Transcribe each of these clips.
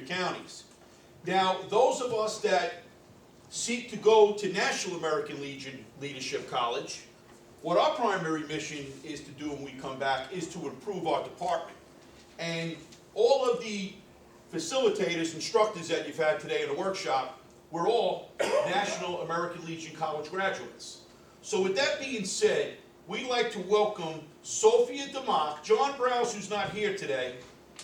your counties. Now, those of us that seek to go to National American Legion Leadership College, what our primary mission is to do when we come back is to improve our department. And all of the facilitators, instructors that you've had today in the workshop, we're all National American Legion College graduates. So with that being said, we'd like to welcome Sophia Dmoch, John Browse, who's not here today,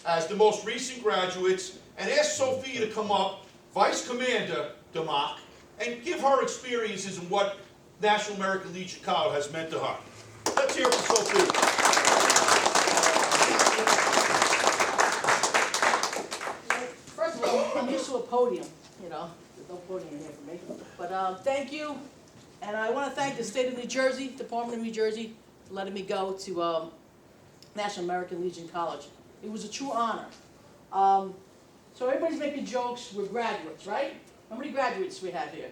as the most recent graduates, and ask Sophia to come up, Vice Commander Dmoch, and give her experiences in what National American Legion College has meant to her. Let's hear it for Sophia. First of all, I'm used to a podium, you know. There's no podium here for me. But thank you, and I want to thank the state of New Jersey, Department of New Jersey, for letting me go to National American Legion College. It was a true honor. So everybody's making jokes. We're graduates, right? How many graduates do we have here?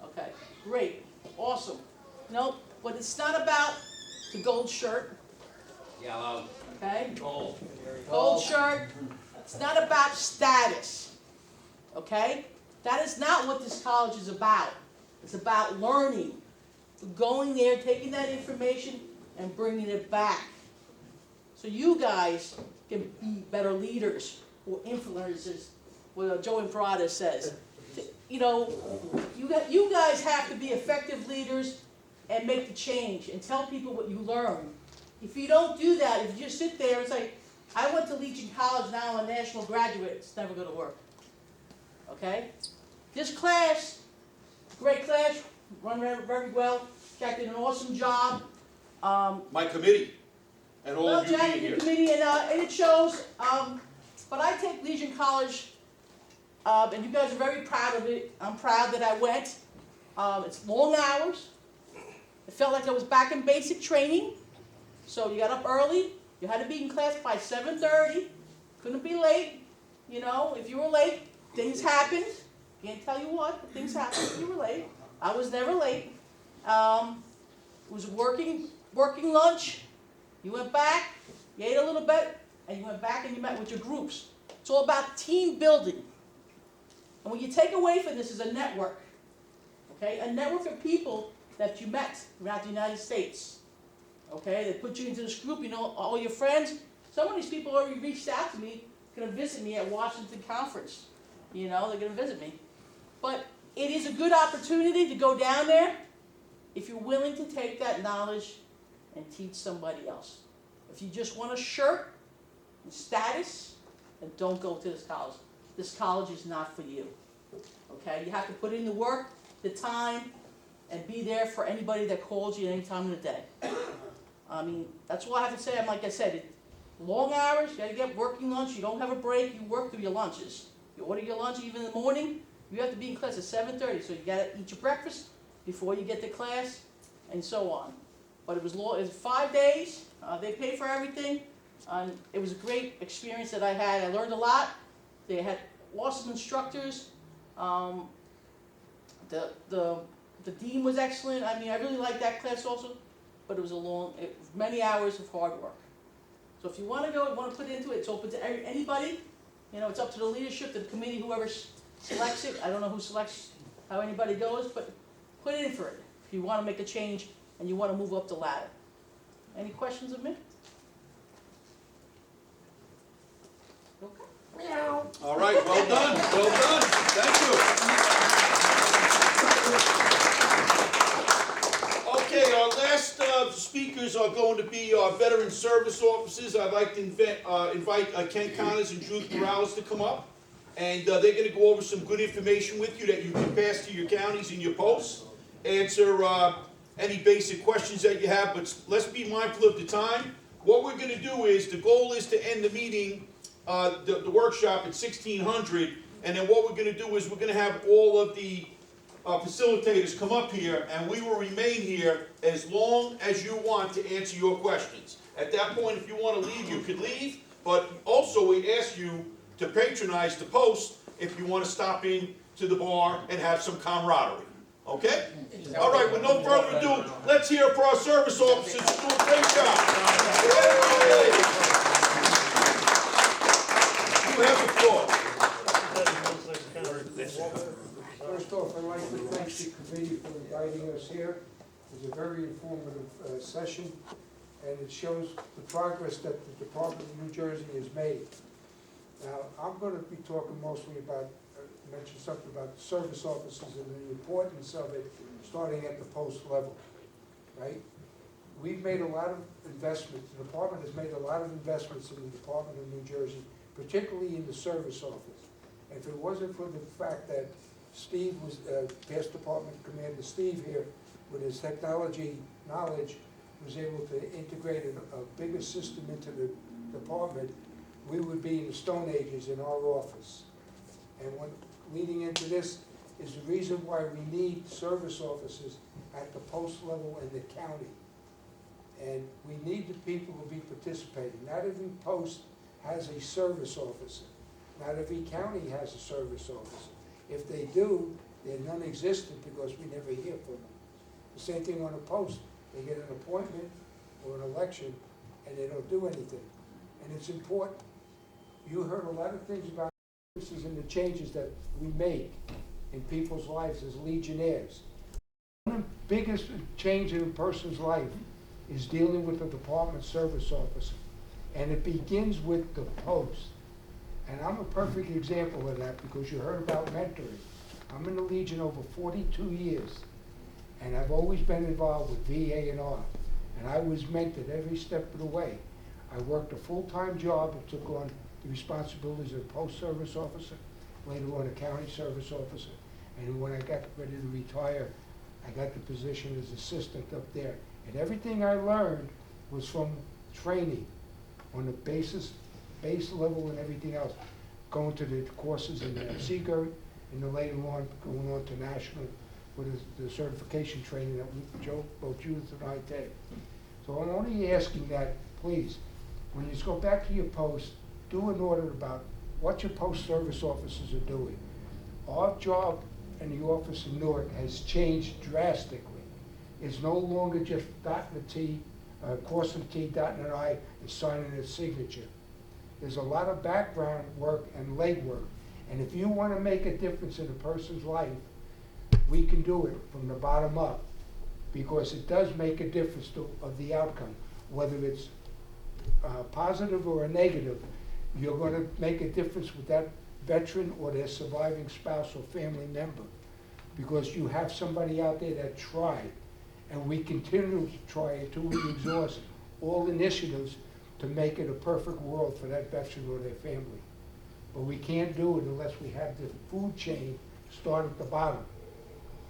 Okay, great, awesome. No, but it's not about the gold shirt. Yellow. Okay? Gold. Gold shirt. It's not about status. Okay? That is not what this college is about. It's about learning. Going there, taking that information, and bringing it back. So you guys can be better leaders or influencers, what Joe Imparata says. You know, you guys have to be effective leaders and make the change and tell people what you learn. If you don't do that, if you just sit there and say, I went to Legion College, now I'm a national graduate, it's never going to work. Okay? This class, great class, run very well. Jack did an awesome job. My committee, and all of you Jack being did here. the committee, and it shows. But I take Legion College, and you guys are very proud of it. I'm proud that I went. It's long hours. It felt like I was back in basic training. So you got up early. You had to be in class by 7:30. Couldn't be late. You know, if you were late, things happened. Can't tell you what, but things happened if you were late. I was never late. It was working lunch. You went back, you ate a little bit, and you went back and you met with your groups. It's all about team building. And what you take away from this is a network. Okay? A network of people that you met throughout the United States. Okay? They put you into this group, you know, all your friends. Some of these people already reached out to me, going to visit me at Washington Conference. You know, they're going to visit me. But it is a good opportunity to go down there if you're willing to take that knowledge and teach somebody else. If you just want a shirt and status, then don't go to this college. This college is not for you. Okay? You have to put in the work, the time, and be there for anybody that calls you any time of the day. I mean, that's all I have to say. Like I said, long hours, you got to get working lunch. You don't have a break. You work through your lunches. You order your lunch even in the morning. You have to be in class at 7:30, so you got to eat your breakfast before you get to class, and so on. But it was 5 days. They paid for everything. It was a great experience that I had. I learned a lot. They had awesome instructors. The dean was excellent. I mean, I really liked that class also. But it was many hours of hard work. So if you want to go, want to put into it, it's open to anybody. You know, it's up to the leadership, to the committee, whoever selects it. I don't know who selects how anybody goes, but put in for it if you want to make a change and you want to move up the ladder. Any questions of me? Okay. Meow. All right, well done, well done. Thank you. Okay, our last speakers are going to be our veteran service officers. I'd like to invite Ken Connors and Judith to come up. And they're going to go over some good information with you that you can pass to your counties and your posts. Answer any basic questions that you have, but let's be mindful of the time. What we're going to do is, the goal is to end the meeting, the workshop at 1600, and then what we're going to do is we're going to have all of the facilitators come up here, and we will remain here as long as you want to answer your questions. At that point, if you want to leave, you could leave, but also we ask you to patronize the post if you want to stop in to the bar and have some camaraderie. Okay? All right, with no further ado, let's hear it for our service officers who do a great job. You have the floor. committee for inviting us here. It was a very informative session, and it shows the progress that the Department of New Jersey has made. Now, I'm going to be talking mostly about, mention something about service officers and the importance of it, starting at the post level, right? We've made a lot of investments, the department has made a lot of investments in the Department of New Jersey, particularly in the service office. And if it wasn't for the fact that Steve was, past department commander Steve here, with his technology knowledge, was able to integrate a bigger system into the department, we would be in the Stone Ages in our office. And when leading into this is the reason why we need service officers at the post level in the county. And we need the people to be participating. Not every post has a service officer. Not every county has a service officer. If they do, they're non-existent because we never hear from them. The same thing on a post. They get an appointment or an election and they don't do anything. And it's important. You heard a lot of things about services and the changes that we make in people's lives as Legionnaires. One of the biggest change in a person's life is dealing with the department service officer. And it begins with the post. And I'm a perfect example of that because you heard about mentoring. I'm in the Legion over 42 years. And I've always been involved with VA&R. And I was mentored every step of the way. I worked a full-time job and took on the responsibilities of a post-service officer, later on a county service officer. And when I got ready to retire, I got the position as assistant up there. And everything I learned was from training on the base level and everything else, going to the courses in Seagirt, and then later on going on to national with the certification training that both Judith and I take. So I'm only asking that, please, when you go back to your post, do an audit about what your post-service officers are doing. Our job in the office in Newark has changed drastically. It's no longer just dotting the T, crossing the T, dotting an I, and signing a signature. There's a lot of background work and leg work. And if you want to make a difference in a person's life, we can do it from the bottom up, because it does make a difference of the outcome. Whether it's positive or a negative, you're going to make a difference with that veteran or their surviving spouse or family member, because you have somebody out there that tried, and we continue to try until we exhaust all initiatives to make it a perfect world for that veteran or their family. But we can't do it unless we have the food chain start at the bottom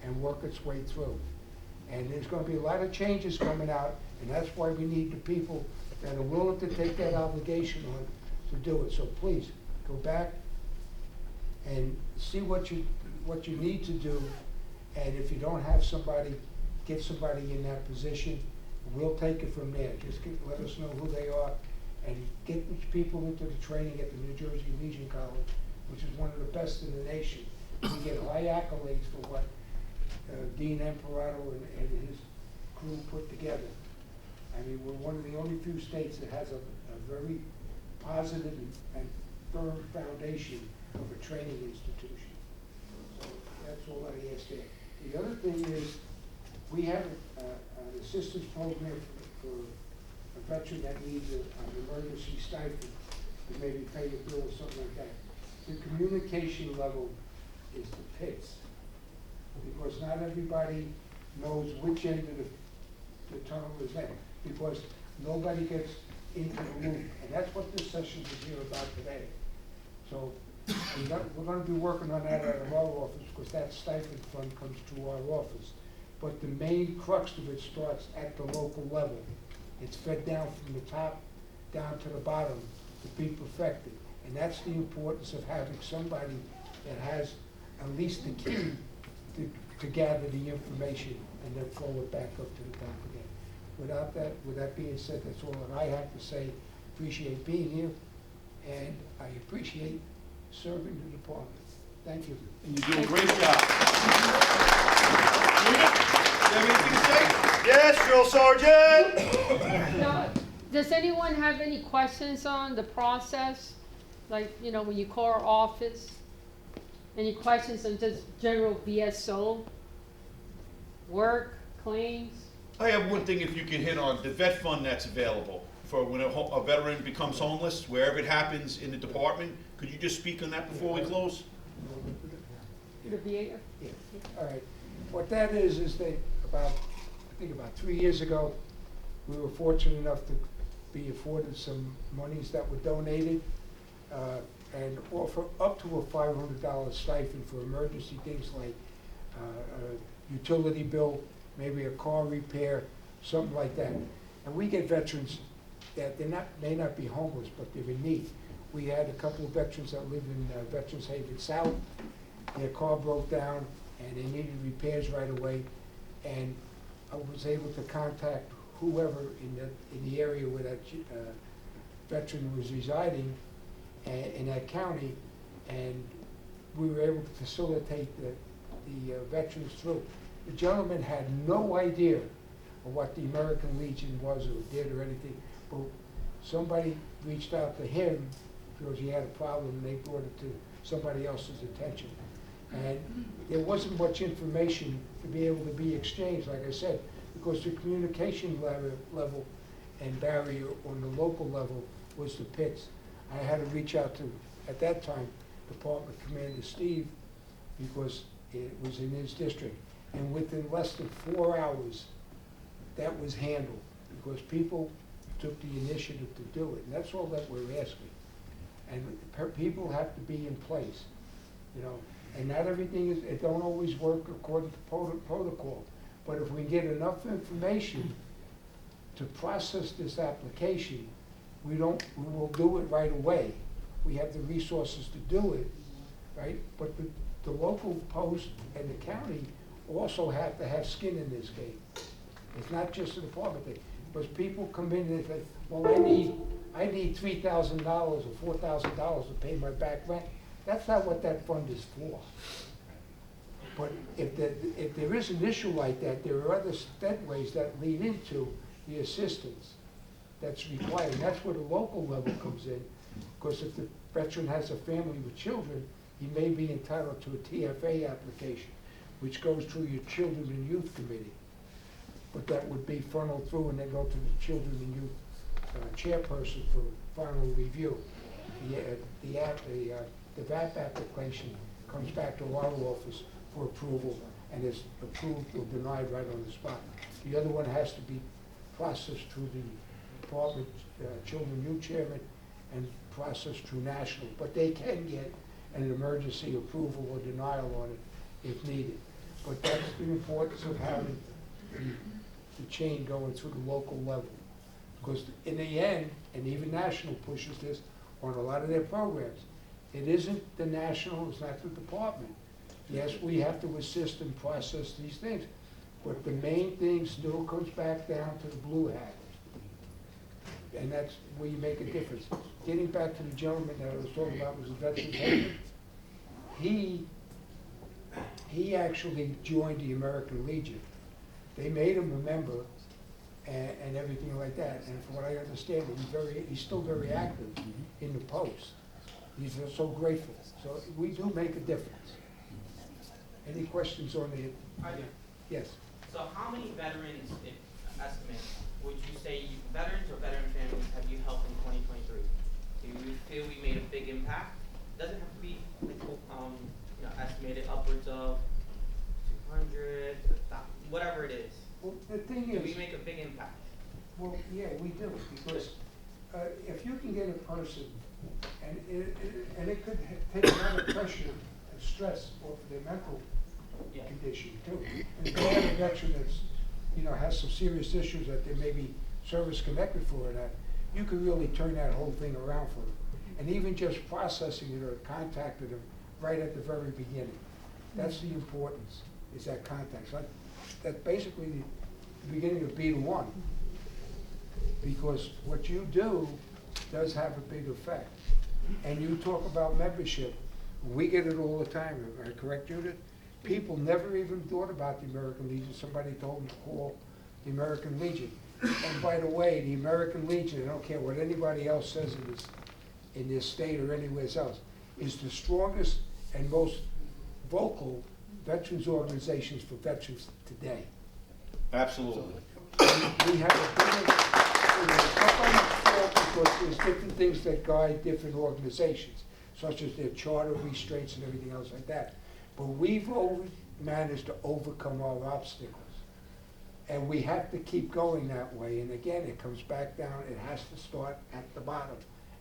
and work its way through. And there's going to be a lot of changes coming out, and that's why we need the people that are willing to take that obligation on to do it. So please, go back and see what you need to do, and if you don't have somebody, get somebody in that position. We'll take it from there. Just let us know who they are, and get these people into the training at the New Jersey Legion College, which is one of the best in the nation. We get high accolades for what Dean Imperato and his crew put together. I mean, we're one of the only few states that has a very positive and firm foundation of a training institution. So that's all I ask there. The other thing is, we have an assistance program for a veteran that needs an emergency stipend to maybe pay a bill or something like that. The communication level is the pits, because not everybody knows which end of the tunnel is in, because nobody gets into the loop, and that's what this session is here about today. So we're going to be working on that at our office, because that stipend fund comes to our office. But the main crux of it starts at the local level. It's fed down from the top down to the bottom to be perfected. And that's the importance of having somebody that has at least the key to gather the information and then flow it back up to the top again. With that being said, that's all that I have to say. Appreciate being here, and I appreciate serving the department. Thank you. And you do a great job. You have anything to say? Yes, Drill Sergeant. Now, does anyone have any questions on the process? Like, you know, when you call our office? Any questions on just general VSO? work, claims? I have one thing if you can hit on, the vet fund that's available for when a veteran becomes homeless, wherever it happens in the department. Could you just speak on that before we close? The VA? Yeah, all right. What that is they, I think about 3 years ago, we were fortunate enough to be afforded some monies that were donated, and offer up to a $500 stipend for emergency things like a utility bill, maybe a car repair, something like that. And we get veterans that may not be homeless, but they're in need. We had a couple of veterans that lived in Veterans Haven South. Their car broke down and they needed repairs right away. And I was able to contact whoever in the area where that veteran was residing in that county, and we were able to facilitate the veterans through. The gentleman had no idea of what the American Legion was or did or anything, but somebody reached out to him because he had a problem and they brought it to somebody else's attention. And there wasn't much information to be able to be exchanged, like I said, because the communication level and barrier on the local level was the pits. I had to reach out to, at that time, Department Commander Steve, because it was in his district. And within less than 4 hours, that was handled, because people took the initiative to do it. And that's all that we're asking. And people have to be in place, you know. And not everything it don't always work according to protocol. But if we get enough information to process this application, we will do it right away. We have the resources to do it, right? But the local post and the county also have to have skin in this game. It's not just a department thing. Because people come in and say, well, I need $3,000 or $4,000 to pay my back rent. That's not what that fund is for. But if there is an issue like that, there are other ways that lead into the assistance that's required. And that's where the local level comes in, because if the veteran has a family with children, he may be entitled to a TFA application, which goes through your Children and Youth Committee. But that would be funneled through and then go to the Children and Youth chairperson for final review. The VAP application comes back to our office for approval and is approved or denied right on the spot. The other one has to be processed through the Department Children and Youth Chairman and processed through National. But they can get an emergency approval or denial on it if needed. But that's the importance of having the chain going through the local level. Because in the end, and even National pushes this on a lot of their programs, it isn't the National, it's not the department. Yes, we have to assist and process these things, but the main thing still comes back down to the blue hat. And that's where you make a difference. Getting back to the gentleman that I was talking about was a Veterans Haven. He actually joined the American Legion. They made him a member and everything like that. And from what I understand, he's still very active in the post. He's so grateful. So we do make a difference. Any questions on the? Yes. So how many veterans, estimate, would you say veterans or veteran families have you helped in 2023? Do you feel we made a big impact? Doesn't have to be estimated upwards of 200, whatever it is. Well, the thing Do is, we make a big impact? well, yeah, we do, because if you can get a person, and it could take a lot of pressure and stress off their mental Yeah. condition too. And if they have a veteran that's, has some serious issues that they may be service connected for, or that, you could really turn that whole thing around for them. And even just processing it or contacting them right at the very beginning. That's the importance, is that contact. So that's basically the beginning of B1. Because what you do does have a big effect. And you talk about membership, we get it all the time, am I correct, Judith? People never even thought about the American Legion. Somebody told them to call the American Legion. And by the way, the American Legion, I don't care what anybody else says in this state or anywhere else, is the strongest and most vocal veterans organizations for veterans today. Absolutely. We have a bigger, somebody's fault because there's different things that guide different organizations, such as their charter restraints and everything else like that. But we've always managed to overcome our obstacles. And we have to keep going that way, and again, it comes back down, it has to start at the bottom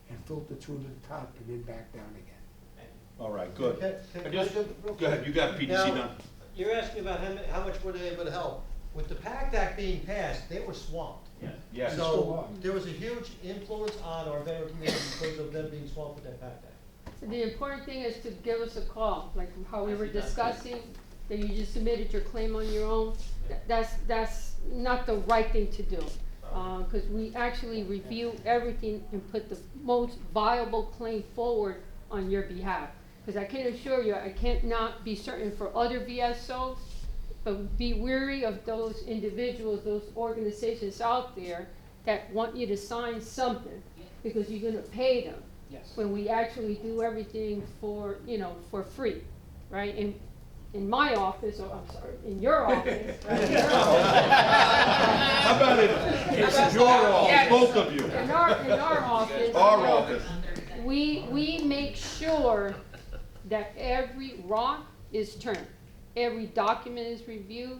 and filter through to the top and then back down again. All right, good. Can I I just- jump real Go ahead, quick? you got PDC Now, done. You're asking about how much were they able to help? With the PACT Act being passed, they were swamped. Yes. Still So are. there was a huge influence on our veteran community because of them being swamped with that PACT Act. So the important thing is to give us a call, like how we were Yes, he does. discussing, that you just submitted your claim on your own. That's not the right thing to do. Cause we actually review everything and put the most viable claim forward on your behalf. Cause I can assure you, I can't not be certain for other VSOs, but be wary of those individuals, those organizations out there that want you to sign something, because you're gonna pay them. Yes. When we actually do everything for, for free, right? In my office, or I'm sorry, in your office, right? In your How about it? It's your office, both of you. In our office. Our office. We make sure that every rock is turned, every document is reviewed,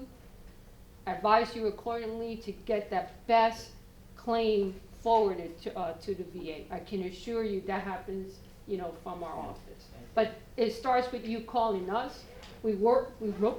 advise you accordingly to get that best claim forwarded to the VA. I can assure you that happens, from our office. But it starts with you calling us. We work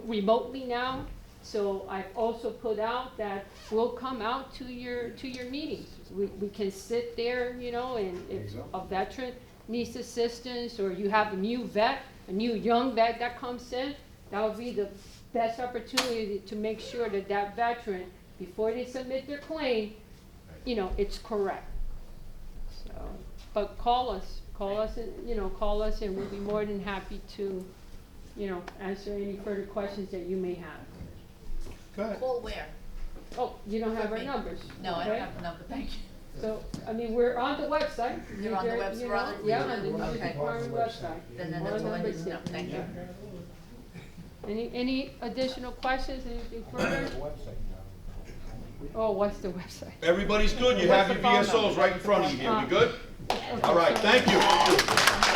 remotely now, so I've also put out that we'll come out to your meetings. We can sit there, and if a veteran needs assistance, or you have a new vet, a new young vet that comes in, that would be the best opportunity to make sure that that veteran, before they submit their claim, it's correct. So, but call us and we'll be more than happy to, answer any further questions that you may have. Go ahead. Call where? Oh, you don't have our Okay. numbers? No, I okay? don't have the number, thank you. So, we're on the website. You're on the There- website, you we're on know, the- Yeah, on the Okay. Youth Department website. Then All that's the all I need numbers to know, there. thank you. Any additional questions, anything further? Oh, what's the website? Everybody's good, you have your VSOs right in front of you here, we good? All right, thank you.